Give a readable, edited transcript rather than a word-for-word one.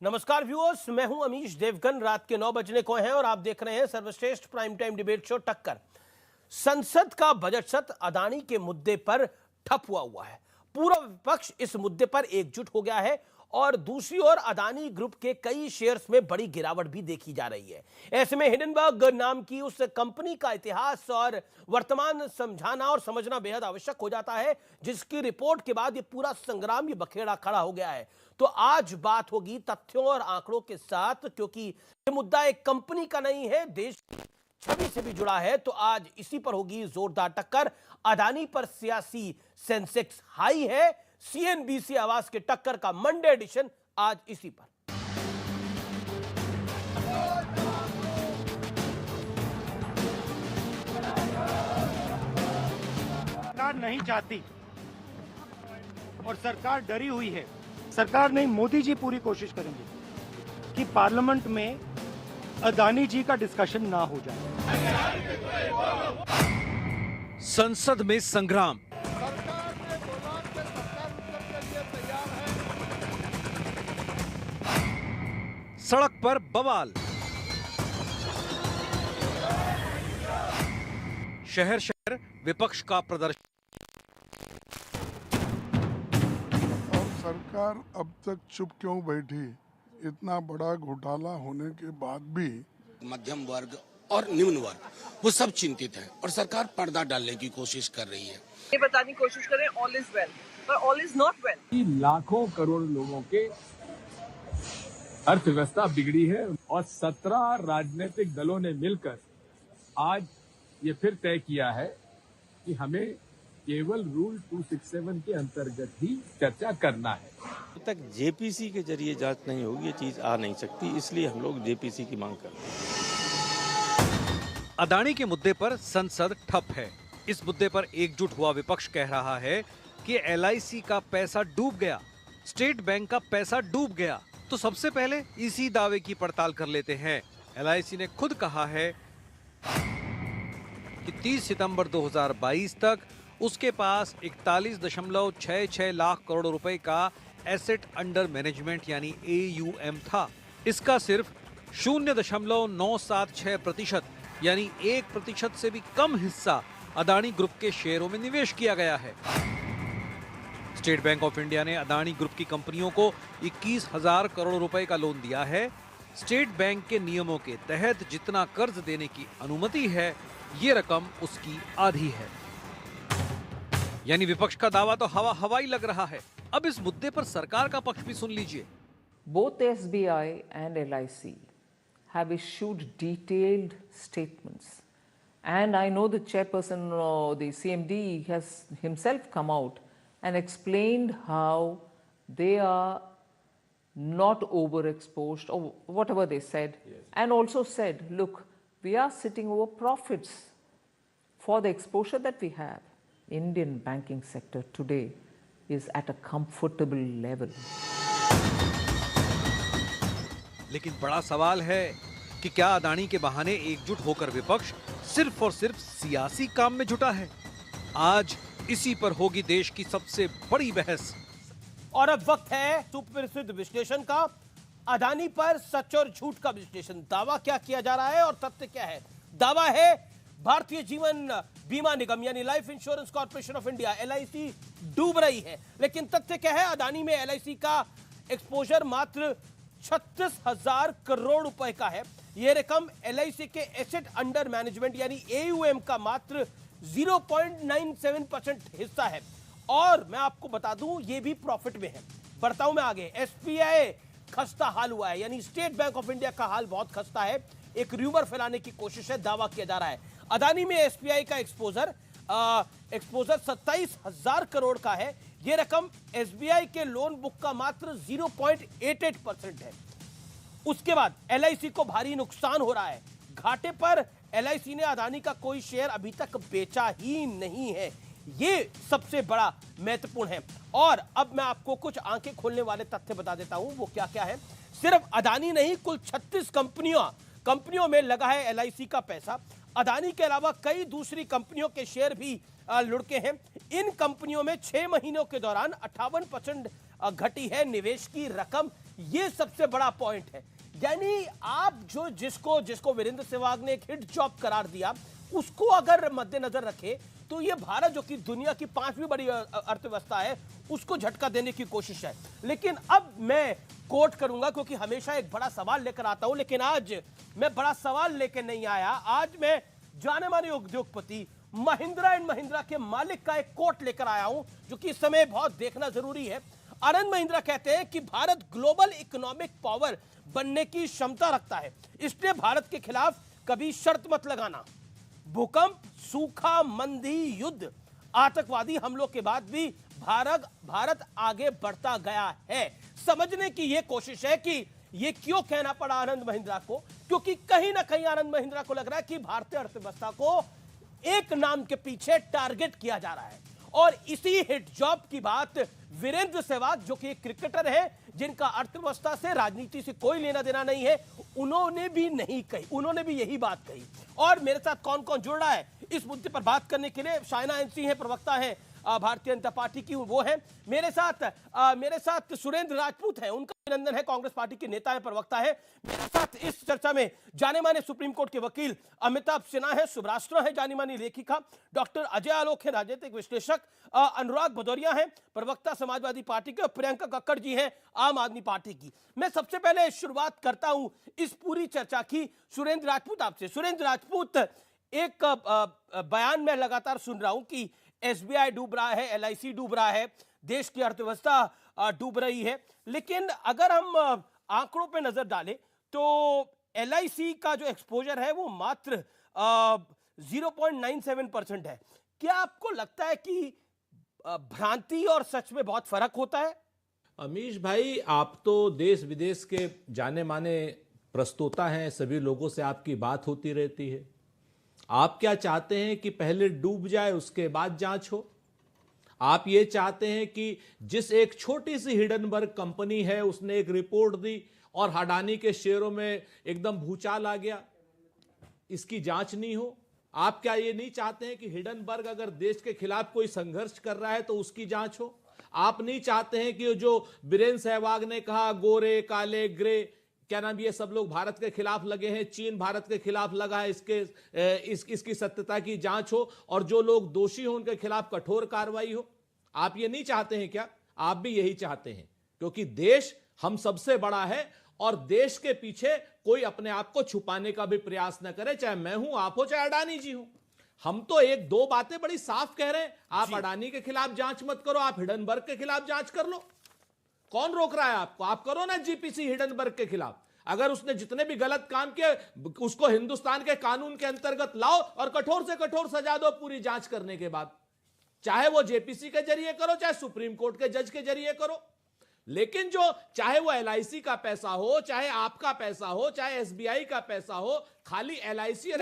नमस्कार व्यूअर्स, मैं हूं अमीश देवगन। रात के 9 बजने को हैं और आप देख रहे हैं सर्वश्रेष्ठ प्राइम टाइम डिबेट शो टक्कर। संसद का बजट सत्र अदानी के मुद्दे पर ठप हुआ है। पूरा विपक्ष इस मुद्दे पर एकजुट हो गया है और दूसरी ओर अदानी ग्रुप के कई शेयर्स में बड़ी गिरावट भी देखी जा रही है। ऐसे में हिंडनबर्ग नाम की उस कंपनी का इतिहास और वर्तमान समझाना और समझना बेहद आवश्यक हो जाता है, जिसकी रिपोर्ट के बाद ये पूरा संग्राम, ये बखेड़ा खड़ा हो गया है। तो आज बात होगी तथ्यों और आंकड़ों के साथ, क्योंकि ये मुद्दा एक कंपनी का नहीं है, देश की छवि से भी जुड़ा है। तो आज इसी पर होगी जोरदार टक्कर। अदानी पर सियासी सेंसेक्स हाई है। सीएनबीसी आवाज के टक्कर का मंडे एडिशन आज इसी पर। सरकार नहीं चाहती और सरकार डरी हुई है। सरकार नहीं, मोदी जी पूरी कोशिश करेंगे कि पार्लियामेंट में अदानी जी का डिस्कशन ना हो जाए। संसद में संग्राम। सरकार ने बोला कि सरकार उत्तर के लिए तैयार है। सड़क पर बवाल। शहर शहर विपक्ष का प्रदर्शन। और सरकार अब तक चुप क्यों बैठी? इतना बड़ा घोटाला होने के बाद भी मध्यम वर्ग और निम्न वर्ग वो सब चिंतित हैं और सरकार पर्दा डालने की कोशिश कर रही है। ये बताने की कोशिश करें ऑल इज वेल, पर ऑल इज नॉट वेल। लाखों करोड़ लोगों के अर्थव्यवस्था बिगड़ी है और 17 राजनीतिक दलों ने मिलकर आज ये फिर तय किया है कि हमें केवल रूल 267 के अंतर्गत ही चर्चा करना है। जब तक जेपीसी के जरिए जांच नहीं होगी ये चीज आ नहीं सकती, इसलिए हम लोग जेपीसी की मांग कर रहे हैं। अदानी के मुद्दे पर संसद ठप है। इस मुद्दे पर एकजुट हुआ विपक्ष कह रहा है कि एलआईसी का पैसा डूब गया, स्टेट बैंक का पैसा डूब गया। तो सबसे पहले इसी दावे की पड़ताल कर लेते हैं। एलआईसी ने खुद कहा है कि 30 सितंबर 2022 तक उसके पास 41.66 लाख करोड़ रुपए का एसेट अंडर मैनेजमेंट यानी AUM था। इसका सिर्फ 0.976% यानी 1% से भी कम हिस्सा अदानी ग्रुप के शेयरों में निवेश किया गया है। स्टेट बैंक ऑफ इंडिया ने अदानी ग्रुप की कंपनियों को 21,000 करोड़ रुपए का लोन दिया है। स्टेट बैंक के नियमों के तहत जितना कर्ज देने की अनुमति है, ये रकम उसकी आधी है। यानी विपक्ष का दावा तो हवा हवाई लग रहा है। अब इस मुद्दे पर सरकार का पक्ष भी सुन लीजिए। Both SBI and LIC have issued detailed statements, and I know the chairperson or the CMD has himself come out and explained how they are not overexposed or whatever they said, and also said, look, we are sitting over profits for the exposure that we have. Indian banking sector today is at a comfortable level. लेकिन बड़ा सवाल है कि क्या अदानी के बहाने एकजुट होकर विपक्ष सिर्फ और सिर्फ सियासी काम में जुटा है? आज इसी पर होगी देश की सबसे बड़ी बहस। और अब वक्त है सुप्रसिद्ध विश्लेषण का। अदानी पर सच और झूठ का विश्लेषण। दावा क्या किया जा रहा है और तथ्य क्या है? दावा है भारतीय जीवन बीमा निगम यानी life insurance corporation of India LIC डूब रही है। लेकिन तथ्य क्या है? अदानी में LIC का एक्सपोजर मात्र 36,000 करोड़ रुपए का है। यह रकम LIC के एसेट अंडर मैनेजमेंट यानी AUM का मात्र 0.97% हिस्सा है। और मैं आपको बता दूं, यह भी प्रॉफिट में है। बढ़ता हूं मैं आगे। SBI खस्ता हाल हुआ है, यानी स्टेट बैंक ऑफ इंडिया का हाल बहुत खस्ता है। एक र्यूमर फैलाने की कोशिश है, दावा किया जा रहा है। अदानी में SBI का एक्सपोजर 27,000 करोड़ का है। यह रकम SBI के लोन बुक का मात्र 0.88% है। उसके बाद LIC को भारी नुकसान हो रहा है। घाटे पर LIC ने अदानी का कोई शेयर अभी तक बेचा ही नहीं है। ये सबसे बड़ा महत्वपूर्ण है। और अब मैं आपको कुछ आंखें खोलने वाले तथ्य बता देता हूं, वो क्या क्या है। सिर्फ अदानी नहीं, कुल 36 कंपनियों में लगा है LIC का पैसा। अदानी के अलावा कई दूसरी कंपनियों के शेयर भी लुढ़के हैं। इन कंपनियों में 6 महीनों के दौरान 58% घटी है निवेश की रकम। ये सबसे बड़ा पॉइंट है। यानी आप जो जिसको वीरेंद्र सहवाग ने एक हिट जॉब करार दिया, उसको अगर मद्देनजर रखे तो ये भारत जो कि दुनिया की 5वीं बड़ी अर्थव्यवस्था है, उसको झटका देने की कोशिश है। लेकिन अब मैं कोट करूंगा क्योंकि हमेशा एक बड़ा सवाल लेकर आता हूं, लेकिन आज मैं बड़ा सवाल लेकर नहीं आया। आज मैं जाने माने उद्योगपति महिंद्रा एंड महिंद्रा के मालिक का एक कोट लेकर आया हूं, जो कि इस समय बहुत देखना जरूरी है। आनंद महिंद्रा कहते हैं कि भारत ग्लोबल इकोनॉमिक पावर बनने की क्षमता रखता है, इसलिए भारत के खिलाफ कभी शर्त मत लगाना। भूकंप, सूखा, मंदी, युद्ध, आतंकवादी हमलों के बाद भी भारत आगे बढ़ता गया है। समझने की यह कोशिश है कि यह क्यों कहना पड़ा आनंद महिंद्रा को, क्योंकि कहीं ना कहीं आनंद महिंद्रा को लग रहा है कि भारतीय अर्थव्यवस्था को एक नाम के पीछे टारगेट किया जा रहा है। और इसी हिट जॉब की बात वीरेंद्र सहवाग, जो कि एक क्रिकेटर है जिनका अर्थव्यवस्था से, राजनीति से कोई लेना देना नहीं है, उन्होंने भी नहीं कही, उन्होंने भी यही बात कही। और मेरे साथ कौन कौन जुड़ रहा है इस मुद्दे पर बात करने के लिए, शाइना एनसी है, प्रवक्ता है भारतीय जनता पार्टी की, वो है मेरे साथ सुरेंद्र राजपूत है, उनका अभिनंदन है, कांग्रेस पार्टी के नेता है, प्रवक्ता है। मेरे साथ इस चर्चा में जाने माने सुप्रीम कोर्ट के वकील अमिताभ सिन्हा है, सुब्राष्ट्र है, जानी मानी लेखिका डॉक्टर अजय आलोक है, राजनीतिक विश्लेषक अनुराग भदौरिया है, प्रवक्ता समाजवादी पार्टी के, और प्रियंका कक्कड़ जी हैं आम आदमी पार्टी की। मैं सबसे पहले शुरुआत करता हूं इस पूरी चर्चा की सुरेंद्र राजपूत आपसे। सुरेंद्र राजपूत, एक बयान में लगातार सुन रहा हूं कि एसबीआई डूब रहा है, एलआईसी डूब रहा है, देश की अर्थव्यवस्था डूब रही है। लेकिन अगर हम आंकड़ों पे नजर डालें तो एलआईसी का जो एक्सपोजर है वो मात्र 0.97% है। क्या आपको लगता है कि भ्रांति और सच में बहुत फर्क होता है? अमीश भाई, आप तो देश विदेश के जाने माने प्रस्तोता हैं, सभी लोगों से आपकी बात होती रहती है। आप क्या चाहते हैं कि पहले डूब जाए उसके बाद जांच हो? आप ये चाहते हैं कि जिस एक छोटी सी हिडनबर्ग कंपनी है उसने एक रिपोर्ट दी और अडानी के शेयरों में एकदम भूचाल आ गया, इसकी जांच नहीं हो? आप क्या ये नहीं चाहते हैं कि हिडनबर्ग अगर देश के खिलाफ कोई संघर्ष कर रहा है तो उसकी जांच हो? आप नहीं चाहते हैं कि जो वीरेंद्र सहवाग ने कहा गोरे काले ग्रे, क्या नाम, ये सब लोग भारत के खिलाफ लगे हैं, चीन भारत के खिलाफ लगा है, इसकी सत्यता की जांच हो और जो लोग दोषी हो उनके खिलाफ कठोर कार्रवाई हो? आप ये नहीं चाहते हैं क्या? आप भी यही चाहते हैं, क्योंकि देश हम सबसे बड़ा है और देश के पीछे कोई अपने आप को छुपाने का भी प्रयास न करे, चाहे मैं हूं, आप हो, चाहे अडानी जी हो। हम तो एक दो बातें बड़ी साफ कह रहे हैं, आप अडानी के खिलाफ जांच मत करो, आप हिडनबर्ग के खिलाफ जांच कर लो। कौन रोक रहा है आपको? आप करो ना जीपीसी हिडनबर्ग के खिलाफ। अगर उसने जितने भी गलत काम किए उसको हिंदुस्तान के कानून के अंतर्गत लाओ और कठोर से कठोर सजा दो पूरी जांच करने के बाद, चाहे वो जेपीसी के जरिए करो, चाहे सुप्रीम कोर्ट के जज के जरिए करो। लेकिन जो चाहे वो एलआईसी का पैसा हो, चाहे आपका पैसा हो, चाहे एसबीआई का पैसा हो, खाली एलआईसी और